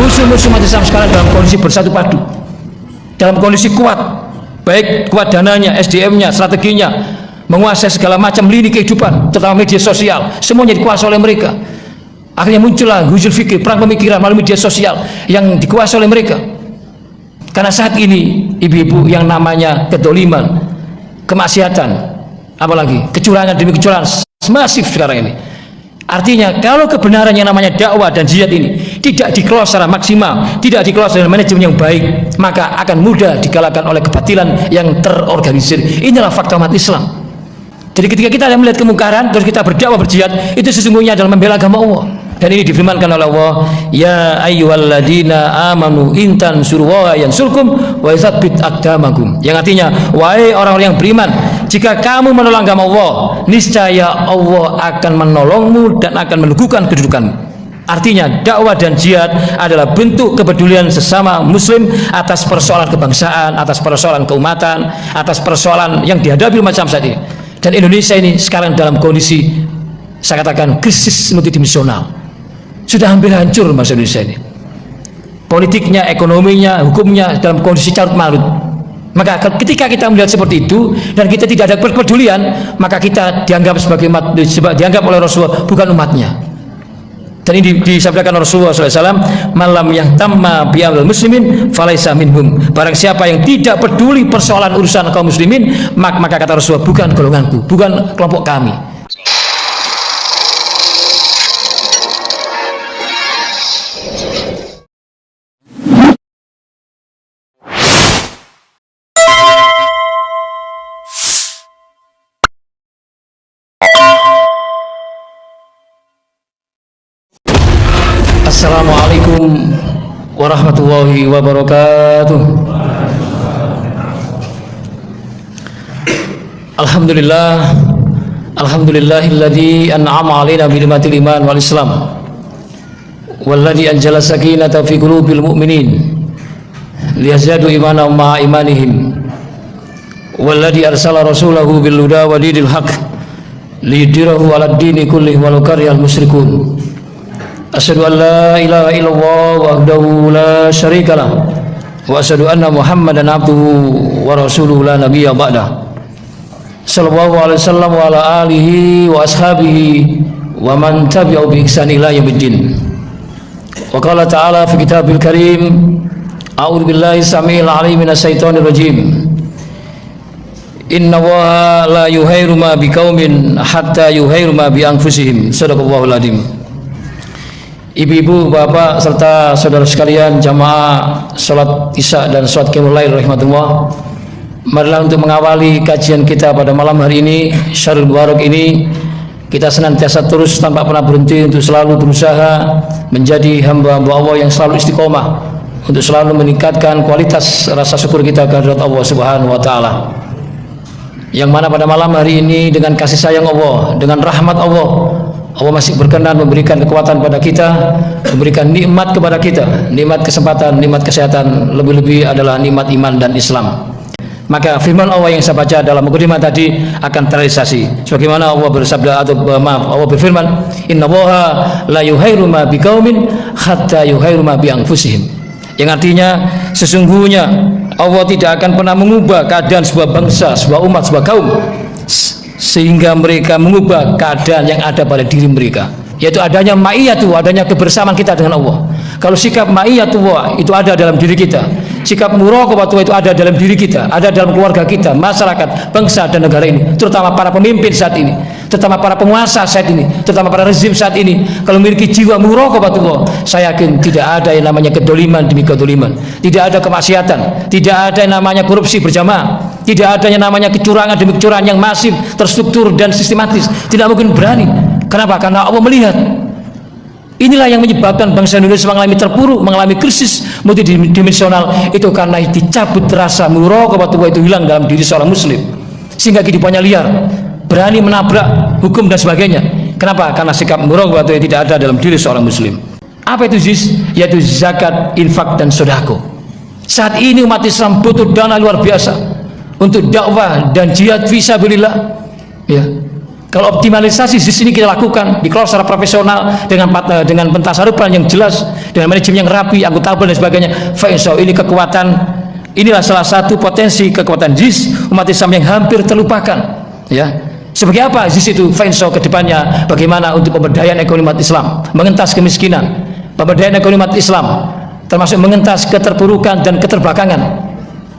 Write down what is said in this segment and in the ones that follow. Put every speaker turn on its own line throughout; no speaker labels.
musuh-musuh umat Islam sekarang dalam kondisi bersatu padu, dalam kondisi kuat, baik kuat dananya, SDM-nya, strateginya, menguasai segala macam lini kehidupan, terutama media sosial, semuanya dikuasai oleh mereka. Akhirnya muncullah huzul fikir, perang pemikiran melalui media sosial yang dikuasai oleh mereka. Karena saat ini ibu-ibu yang namanya kedoliman, kemaksiatan, apalagi kecurangan demi kecurangan masif sekarang ini. Artinya kalau kebenaran yang namanya dakwah dan jihad ini tidak dikelola secara maksimal, tidak dikelola dengan manajemen yang baik, maka akan mudah dikalahkan oleh kebatilan yang terorganisir. Inilah fakta umat Islam. Jadi ketika kita melihat kemungkaran terus kita berdakwah berjihad, itu sesungguhnya adalah membela agama Allah. Dan ini difirmankan oleh Allah, ya ayyuhalladzina amanu intan surwa yansurkum wa yatsabbit aqdamakum. Yang artinya, wahai orang-orang yang beriman, jika kamu menolong agama Allah, niscaya Allah akan menolongmu dan akan meneguhkan kedudukanmu. Artinya dakwah dan jihad adalah bentuk kepedulian sesama muslim atas persoalan kebangsaan, atas persoalan keumatan, atas persoalan yang dihadapi umat Islam saat ini. Dan Indonesia ini sekarang dalam kondisi, saya katakan, krisis multidimensional. Sudah hampir hancur masa Indonesia ini. Politiknya, ekonominya, hukumnya dalam kondisi carut marut. Maka ketika kita melihat seperti itu dan kita tidak ada kepedulian, maka kita dianggap sebagai umat, dianggap oleh Rasulullah bukan umatnya. Dan ini disabdakan Rasulullah SAW, malam yang tamma bi'amil muslimin falaisa minhum. Barang siapa yang tidak peduli persoalan urusan kaum muslimin, maka kata Rasulullah, bukan golonganku, bukan kelompok kami. Assalamualaikum warahmatullahi wabarakatuh. Alhamdulillah, alhamdulillahilladzi an'ama 'alaina bi ni'matil iman wal islam walladzi anzala sakinata fi qulubil mu'minin liyazdadu imanan ma'a imanihim walladzi arsala rasulahu bil huda wa dinil haqq liyudhhirahu 'alad dini kullihi walau karihal musyrikun. Asyhadu an la ilaha illallah wahdahu la syarikalah wa asyhadu anna Muhammadan abduhu wa rasuluhu la nabiyya ba'dah. Sallallahu alaihi wasallam wa ala alihi wa ashabihi wa man tabi'ahu bi ihsan ila yaumiddin. Wa qala ta'ala fi kitabil karim, a'udzu billahi samil alim minas syaitonir rajim. Inna Allaha la yughayyiru ma biqaumin hatta yughayyiru ma bi anfusihim. Shadaqallahul adzim. Ibu-ibu, bapak, serta saudara sekalian jamaah salat isya dan salat qiyamul lail rahmatullah, marilah untuk mengawali kajian kita pada malam hari ini, Syahrul Mubarak ini, kita senantiasa terus tanpa pernah berhenti untuk selalu berusaha menjadi hamba-hamba Allah yang selalu istiqomah, untuk selalu meningkatkan kualitas rasa syukur kita kehadirat Allah Subhanahu wa taala. Yang mana pada malam hari ini dengan kasih sayang Allah, dengan rahmat Allah, Allah masih berkenan memberikan kekuatan pada kita, memberikan nikmat kepada kita, nikmat kesempatan, nikmat kesehatan, lebih-lebih adalah nikmat iman dan Islam. Maka firman Allah yang saya baca dalam mukadimah tadi akan terrealisasi. Sebagaimana Allah bersabda, atau maaf, Allah berfirman, innallaha la yughayyiru ma biqaumin hatta yughayyiru ma bi anfusihim. Yang artinya sesungguhnya Allah tidak akan pernah mengubah keadaan sebuah bangsa, sebuah umat, sebuah kaum sehingga mereka mengubah keadaan yang ada pada diri mereka, yaitu adanya ma'iyatu, adanya kebersamaan kita dengan Allah. Kalau sikap ma'iyatullah itu ada dalam diri kita, sikap muraqabatullah itu ada dalam diri kita, ada dalam keluarga kita, masyarakat, bangsa dan negara ini, terutama para pemimpin saat ini, terutama para penguasa saat ini, terutama para rezim saat ini, kalau memiliki jiwa muraqabatullah, saya yakin tidak ada yang namanya kedoliman demi kedoliman, tidak ada kemaksiatan, tidak ada yang namanya korupsi berjamaah, tidak ada yang namanya kecurangan demi kecurangan yang masif, terstruktur dan sistematis. Tidak mungkin berani. Kenapa? Karena Allah melihat. Inilah yang menyebabkan bangsa Indonesia mengalami terpuruk, mengalami krisis multidimensional, itu karena dicabut rasa muraqabatullah itu hilang dalam diri seorang muslim, sehingga kehidupannya liar, berani menabrak hukum dan sebagainya. Kenapa? Karena sikap muraqabatullah tidak ada dalam diri seorang muslim. Apa itu ziz? Yaitu zakat, infak dan sedekah. Saat ini umat Islam butuh dana luar biasa untuk dakwah dan jihad fisabilillah, ya. Kalau optimalisasi di sini kita lakukan, dikelola secara profesional dengan pentasarupan yang jelas, dengan manajemen yang rapi, akuntabel dan sebagainya. Fa insya Allah ini kekuatan, inilah salah satu potensi kekuatan JIS umat Islam yang hampir terlupakan. Ya, sebagai apa JIS itu? Fa insya Allah kedepannya bagaimana untuk pemberdayaan ekonomi umat Islam, mengentas kemiskinan, pemberdayaan ekonomi umat Islam, termasuk mengentas keterpurukan dan keterbelakangan.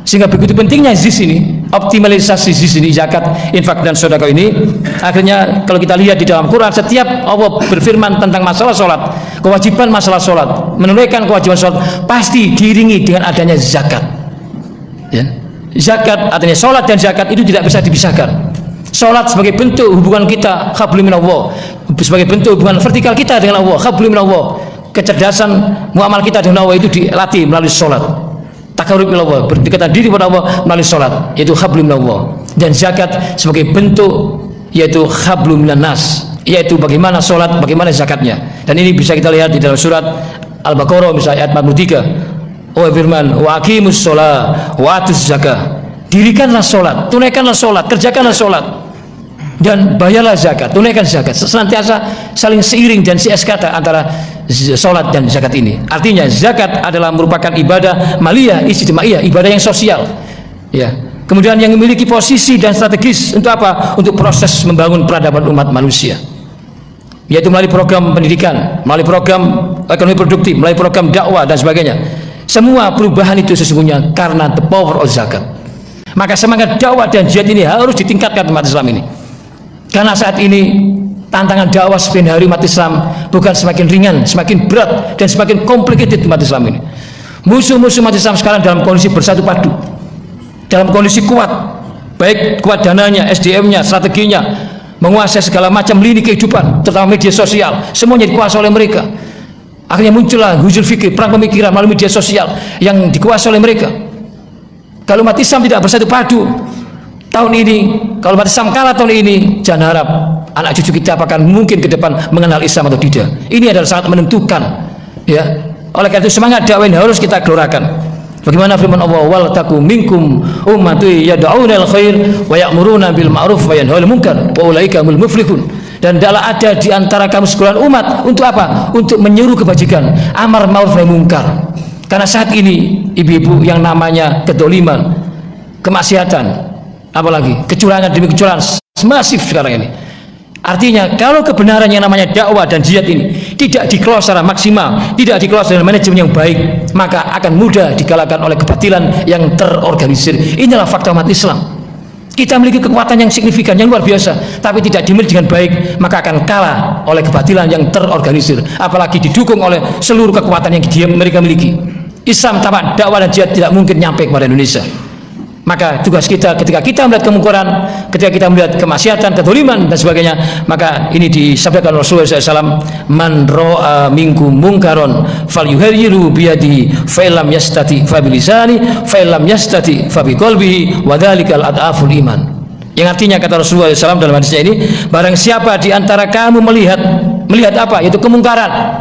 Sehingga begitu pentingnya ZIS ini, optimalisasi ZIS ini, zakat, infak dan sedekah ini. Akhirnya kalau kita lihat di dalam Quran, setiap Allah berfirman tentang masalah sholat, kewajiban masalah sholat, menunaikan kewajiban sholat, pasti diiringi dengan adanya zakat. Ya. Zakat, artinya sholat dan zakat itu tidak bisa dipisahkan. Sholat sebagai bentuk hubungan kita, hablum minallah, sebagai bentuk hubungan vertikal kita dengan Allah, hablum minallah. Kecerdasan muamal kita dengan Allah itu dilatih melalui sholat. Takarrub ilallah, berdekatan diri kepada Allah melalui salat, yaitu hablum minallah. Dan zakat sebagai bentuk, yaitu hablum minan nas, yaitu bagaimana salat, bagaimana zakatnya. Dan ini bisa kita lihat di dalam surat Al-Baqarah misalnya ayat 43. Oh firman, wa aqimus shalah wa atuz zakah. Dirikanlah salat, tunaikanlah salat, kerjakanlah salat, dan bayarlah zakat, tunaikan zakat. Senantiasa saling seiring dan sieskata antara sholat dan zakat ini. Artinya zakat adalah merupakan ibadah maliyah, ijtimaiyah, ibadah yang sosial. Ya. Kemudian yang memiliki posisi dan strategis untuk apa? Untuk proses membangun peradaban umat manusia. Yaitu melalui program pendidikan, melalui program ekonomi produktif, melalui program dakwah dan sebagainya. Semua perubahan itu sesungguhnya karena the power of zakat. Maka semangat dakwah dan jihad ini harus ditingkatkan umat Islam ini. Karena saat ini tantangan dakwah sebagian hari umat Islam bukan semakin ringan, semakin berat dan semakin complicated umat Islam ini. Musuh-musuh umat Islam sekarang dalam kondisi bersatu padu, dalam kondisi kuat, baik kuat dananya, SDM-nya, strateginya, menguasai segala macam lini kehidupan, terutama media sosial, semuanya dikuasai oleh mereka. Akhirnya muncullah huzul fikir, perang pemikiran melalui media sosial yang dikuasai oleh mereka. Kalau umat Islam tidak bersatu padu tahun ini, kalau umat Islam kalah tahun ini, jangan harap anak cucu kita apakah mungkin ke depan mengenal Islam atau tidak. Ini adalah sangat menentukan. Ya, oleh karena itu semangat dakwah ini harus kita gelorakan. Bagaimana firman Allah, wal takum minkum ummatu yad'una al khair wa ya'muruna bil ma'ruf wa yanhauna 'anil munkar wa ulaika humul muflihun. Dan adalah ada di antara kamu sekalian umat untuk apa? Untuk menyeru kebajikan, amar ma'ruf nahi munkar. Karena saat ini ibu-ibu yang namanya kedoliman, kemaksiatan, apalagi kecurangan demi kecurangan masif sekarang ini. Artinya kalau kebenaran yang namanya dakwah dan jihad ini tidak dikelola secara maksimal, tidak dikelola dengan manajemen yang baik, maka akan mudah dikalahkan oleh kebatilan yang terorganisir. Inilah fakta umat Islam. Kita memiliki kekuatan yang signifikan, yang luar biasa, tapi tidak dimiliki dengan baik, maka akan kalah oleh kebatilan yang terorganisir, apalagi didukung oleh seluruh kekuatan yang mereka miliki. Islam tanpa dakwah dan jihad tidak mungkin nyampe kepada Indonesia. Maka tugas kita ketika kita melihat kemungkaran, ketika kita melihat kemaksiatan, kedzaliman dan sebagainya, maka ini disabdakan Rasulullah SAW, man ra'a minkum munkaron falyughayyirhu biyadihi fa illam yastati fa bilisani fa illam yastati fa biqalbihi wa dzalikal ad'aful iman. Yang artinya kata Rasulullah SAW dalam hadisnya ini, barang siapa di antara kamu melihat apa? Yaitu kemungkaran,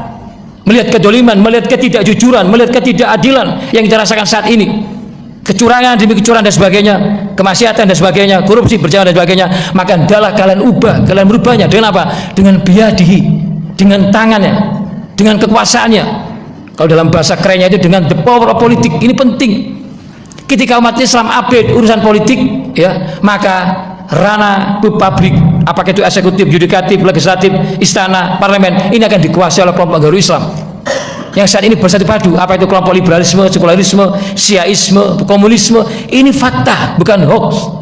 melihat kedzaliman, melihat ketidakjujuran, melihat ketidakadilan yang kita rasakan saat ini, kecurangan demi kecurangan dan sebagainya, kemaksiatan dan sebagainya, korupsi berjalan dan sebagainya, maka hendaklah kalian ubah, kalian merubahnya dengan apa? Dengan biyadihi, dengan tangannya, dengan kekuasaannya. Kalau dalam bahasa kerennya itu dengan the power of politik. Ini penting. Ketika umat Islam update urusan politik, ya, maka ranah publik, apakah itu eksekutif, yudikatif, legislatif, istana, parlemen, ini akan dikuasai oleh kelompok baru Islam yang saat ini bersatu padu. Apa itu kelompok liberalisme, sekularisme, syiaisme, komunisme. Ini fakta, bukan hoax.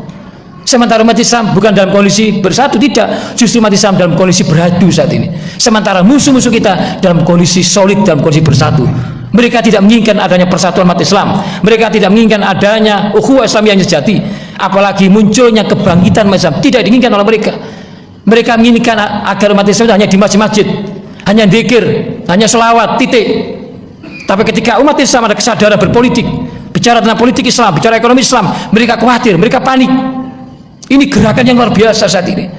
Sementara umat Islam bukan dalam kondisi bersatu, tidak, justru umat Islam dalam kondisi beradu saat ini. Sementara musuh-musuh kita dalam kondisi solid, dalam kondisi bersatu. Mereka tidak menginginkan adanya persatuan umat Islam, mereka tidak menginginkan adanya ukhuwah Islam yang sejati, apalagi munculnya kebangkitan umat Islam, tidak diinginkan oleh mereka. Mereka menginginkan agar umat Islam hanya di masjid-masjid, hanya dzikir, hanya selawat, titik. Tapi ketika umat Islam ada kesadaran berpolitik, bicara tentang politik Islam, bicara ekonomi Islam, mereka khawatir, mereka panik. Ini gerakan yang luar biasa saat ini.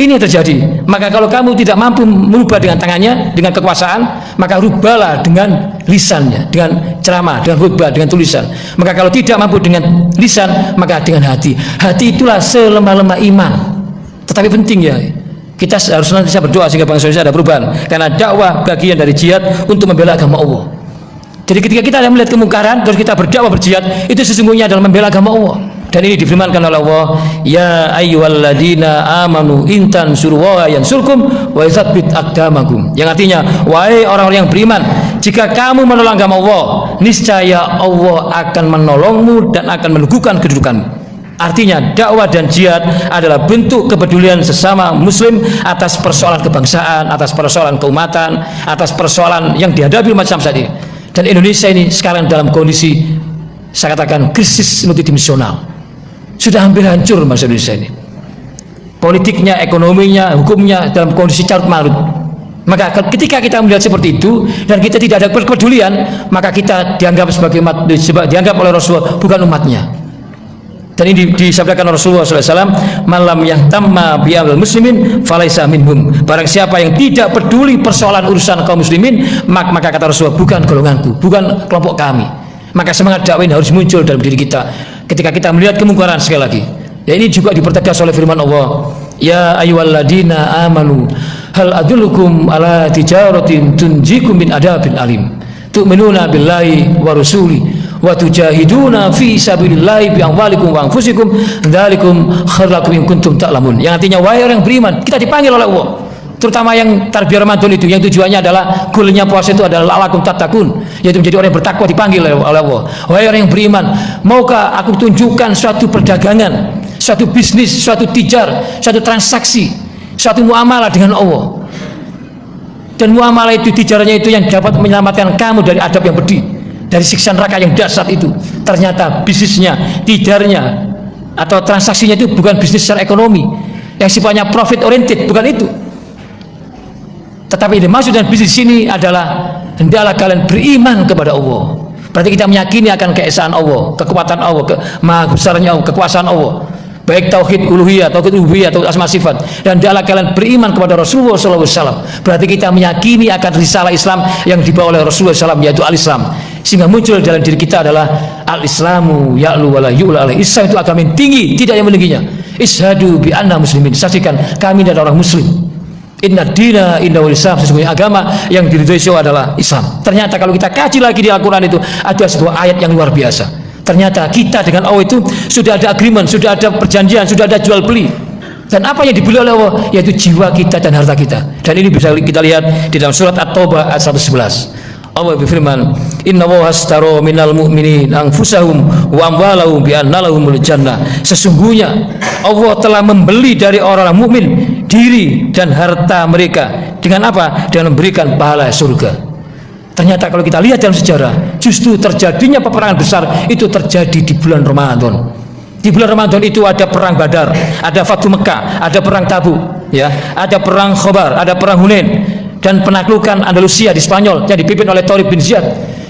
Ini yang terjadi. Maka kalau kamu tidak mampu merubah dengan tangannya, dengan kekuasaan, maka rubahlah dengan lisannya, dengan ceramah, dengan khutbah, dengan tulisan. Maka kalau tidak mampu dengan lisan, maka dengan hati. Hati itulah selemah-lemah iman. Tetapi penting ya, kita harus nanti berdoa sehingga bangsa Indonesia ada perubahan. Karena dakwah bagian dari jihad untuk membela agama Allah. Jadi ketika kita ada melihat kemungkaran, terus kita berdakwah berjihad, itu sesungguhnya adalah membela agama Allah. Dan ini difirmankan oleh Allah, ya ayyuhalladzina amanu intan surwa yansurkum wa yutsabbit aqdamakum. Yang artinya, wahai orang-orang yang beriman, jika kamu menolong agama Allah, niscaya Allah akan menolongmu dan akan meneguhkan kedudukanmu. Artinya dakwah dan jihad adalah bentuk kepedulian sesama muslim atas persoalan kebangsaan, atas persoalan keumatan, atas persoalan yang dihadapi umat Islam saat ini. Dan Indonesia ini sekarang dalam kondisi, saya katakan, krisis multidimensional. Sudah hampir hancur bangsa Indonesia ini. Politiknya, ekonominya, hukumnya dalam kondisi carut marut. Maka ketika kita melihat seperti itu dan kita tidak ada kepedulian, maka kita dianggap sebagai umat, dianggap oleh Rasulullah bukan umatnya. Dan ini disabdakan Rasulullah SAW, malam yang tamma bi'amil muslimin falaisa minhum. Barang siapa yang tidak peduli persoalan urusan kaum muslimin, maka kata Rasulullah, bukan golonganku, bukan kelompok kami. Maka semangat dakwah ini harus muncul dalam diri kita ketika kita melihat kemungkaran. Sekali lagi, ya, ini juga dipertegas oleh firman Allah, ya ayyuhalladzina amanu hal adullukum ala tijaratin tunjikum min adabin alim tu'minuna billahi wa rasuli wa tujahiduna fi sabilillahi bi amwalikum wa anfusikum dzalikum khairul lakum in kuntum ta'lamun. Yang artinya, wahai orang yang beriman, kita dipanggil oleh Allah, terutama yang tarbiyah Ramadan itu, yang tujuannya adalah, goalnya puasa itu adalah la'allakum tattaqun, yaitu menjadi orang yang bertakwa, dipanggil oleh Allah. Wahai orang yang beriman, maukah aku tunjukkan suatu perdagangan, suatu bisnis, suatu tijar, suatu transaksi, suatu muamalah dengan Allah. Dan muamalah itu, tijarnya itu yang dapat menyelamatkan kamu dari adab yang pedih, dari siksa neraka yang dahsyat itu. Ternyata bisnisnya, tijarnya atau transaksinya itu bukan bisnis secara ekonomi yang sifatnya profit oriented, bukan itu. Tetapi dimaksud dan bisnis ini adalah, hendaklah kalian beriman kepada Allah. Berarti kita meyakini akan keesaan Allah, kekuatan Allah, maha besarnya Allah, kekuasaan Allah, baik tauhid uluhiyah, tauhid rububiyah, atau asma sifat. Dan hendaklah kalian beriman kepada Rasulullah SAW. Berarti kita meyakini akan risalah Islam yang dibawa oleh Rasulullah SAW, yaitu al-Islam. Sehingga muncul dalam diri kita adalah al-Islamu ya'lu wa la yu'la alaih. Islam itu agama yang tinggi, tidak yang meningginya. Ishadu bi anna muslimin, saksikan kami adalah orang muslim. Inna dina inna wal Islam, sesungguhnya agama yang diridhoi adalah Islam. Ternyata kalau kita kaji lagi di Al-Quran itu ada sebuah ayat yang luar biasa. Ternyata kita dengan Allah itu sudah ada agreement, sudah ada perjanjian, sudah ada jual beli. Dan apa yang dibeli oleh Allah, yaitu jiwa kita dan harta kita. Dan ini bisa kita lihat di dalam surat At-Taubah ayat 111. Allah berfirman, inna Allaha ashtara minal mu'minin anfusahum wa amwalahum bi anna lahumul jannah. Sesungguhnya Allah telah membeli dari orang-orang mukmin diri dan harta mereka dengan apa? Dengan memberikan pahala surga. Ternyata kalau kita lihat dalam sejarah, justru terjadinya peperangan besar itu terjadi di bulan Ramadan. Di bulan Ramadan itu ada perang Badar, ada Fathu Mekah, ada perang Tabuk, ya, ada perang Khobar, ada perang Hunain, dan penaklukan Andalusia di Spanyol yang dipimpin oleh Tariq bin Ziyad.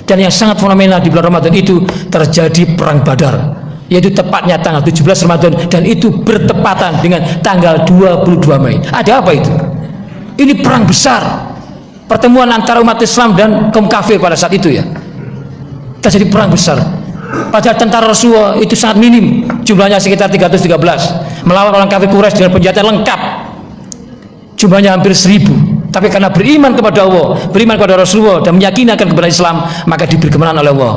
Dan yang sangat fenomenal di bulan Ramadan itu terjadi perang Badar, yaitu tepatnya tanggal 17 Ramadan, dan itu bertepatan dengan tanggal 22 Mei. Ada apa itu? Ini perang besar, pertemuan antara umat Islam dan kaum kafir pada saat itu, ya. Terjadi perang besar. Padahal tentara Rasulullah itu sangat minim, jumlahnya sekitar 313, melawan orang kafir Quraisy dengan senjata lengkap, jumlahnya hampir 1000. Tapi karena beriman kepada Allah, beriman kepada Rasulullah, dan meyakini akan kebenaran Islam, maka diberi kemenangan oleh Allah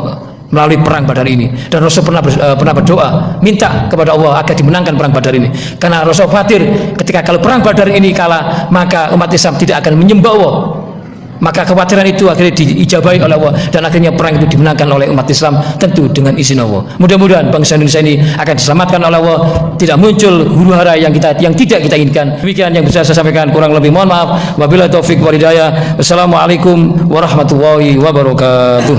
melalui perang Badar ini. Dan Rasul pernah berdoa, minta kepada Allah agar dimenangkan perang Badar ini. Karena Rasul khawatir ketika kalau perang Badar ini kalah, maka umat Islam tidak akan menyembah Allah. Maka kekhawatiran itu akhirnya diijabahi oleh Allah, dan akhirnya perang itu dimenangkan oleh umat Islam, tentu dengan izin Allah. Mudah-mudahan bangsa Indonesia ini akan diselamatkan oleh Allah, tidak muncul huru-hara yang tidak kita inginkan. Demikian yang bisa saya sampaikan, kurang lebih mohon maaf. Wabillahi taufik wal hidayah. Wassalamualaikum warahmatullahi wabarakatuh.